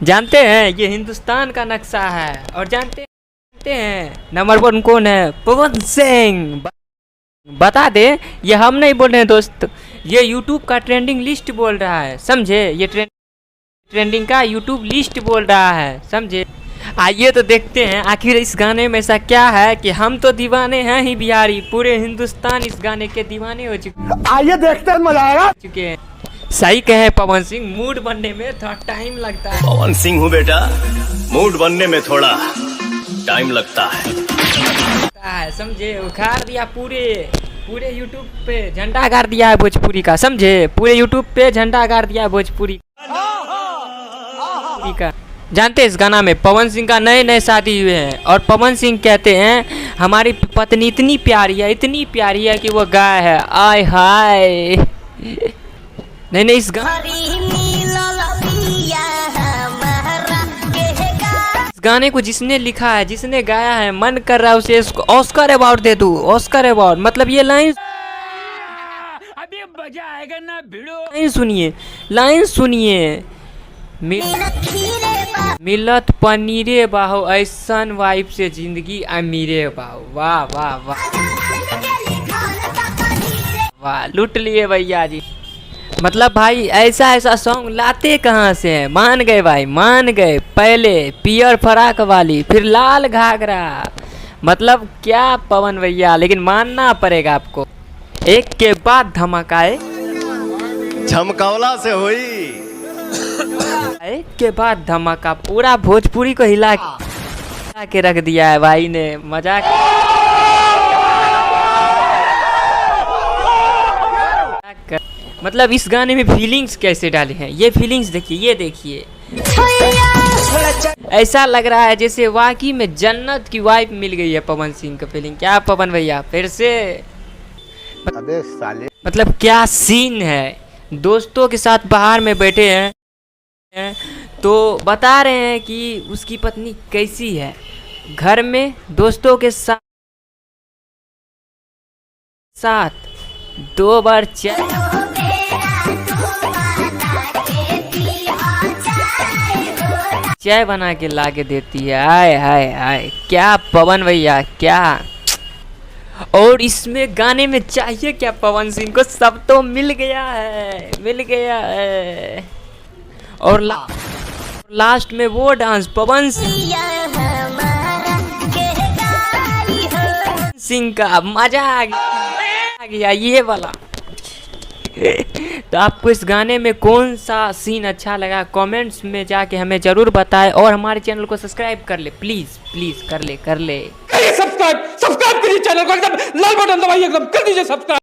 जानते हैं ये हिंदुस्तान का नक्शा है। और जानते हैं नंबर 1 कौन है? पवन सिंह। बता दे, ये हम नहीं बोल रहे हैं दोस्त, ये यूट्यूब का ट्रेंडिंग लिस्ट बोल रहा है, समझे? ये ट्रेंडिंग का यूट्यूब लिस्ट बोल रहा है, समझे? आइए तो देखते हैं आखिर इस गाने में ऐसा क्या है कि हम तो दीवाने हैं ही बिहारी, पूरे हिंदुस्तान इस गाने के दीवाने हो चुके हैं। आइए देखते हैं, मजा आएगा। चुके हैं। सही कहे पवन सिंह, मूड बनने में थोड़ा टाइम लगता है। पवन सिंह हूँ बेटा, मूड बनने में थोड़ा टाइम लगता है, समझे? उखाड़ दिया पूरे यूट्यूब पे झंडा गाड़ दिया है भोजपुरी का, समझे? पूरे यूट्यूब पे झंडा गाड़ दिया है भोजपुरी का। जानते हैं इस गाना में पवन सिंह का नए शादी हुए हैं और पवन सिंह कहते हैं हमारी पत्नी इतनी प्यारी है कि वो गाय है। आय हाय। नहीं इस गाने को जिसने लिखा है, जिसने गाया है, मन कर रहा है उसे ऑस्कर अवार्ड दे दूं, ऑस्कर अवार्ड। मतलब ये लाइन अभी मजा आएगा ना भिड़ो। लाइन सुनिए। मिलत पनीरे बाहो, ऐसन वाइफ से जिंदगी अमीरे बाहो। वाह वाह वाह वाह, लूट लिए भैया जी। मतलब भाई ऐसा सॉन्ग लाते कहाँ से हैं? मान गए भाई, मान गए। पहले पियर फराक वाली, फिर लाल घाघरा। मतलब क्या पवन भैया, लेकिन मानना पड़ेगा आपको, एक के बाद धमाकाए झमकौला से हुई। एक के बाद धमाका, पूरा भोजपुरी को हिला के रख दिया है भाई ने। मजाक मतलब इस गाने में फीलिंग्स कैसे डाले हैं, ये फीलिंग्स देखिए, ये देखिए। ऐसा लग रहा है जैसे वाकई में जन्नत की वाइफ मिल गई है पवन सिंह का फीलिंग। क्या पवन भैया फिर से? अबे साले, मतलब क्या सीन है। दोस्तों के साथ बाहर में बैठे हैं तो बता रहे हैं कि उसकी पत्नी कैसी है। घर में दोस्तों के साथ 2 बार चाय बना के ला के देती है। हाय हाय हाय, क्या पवन भैया, क्या। और इसमें गाने में चाहिए क्या पवन सिंह को? सब तो मिल गया है। और लास्ट में वो डांस पवन सिंह का, मजा आ गया ये वाला। तो आपको इस गाने में कौन सा सीन अच्छा लगा, कमेंट्स में जाके हमें जरूर बताएं। और हमारे चैनल को सब्सक्राइब कर ले, प्लीज कर ले। सब्सक्राइब करिए चैनल को, एकदम लाल बटन दबाइए, एकदम कर दीजिए सब्सक्राइब।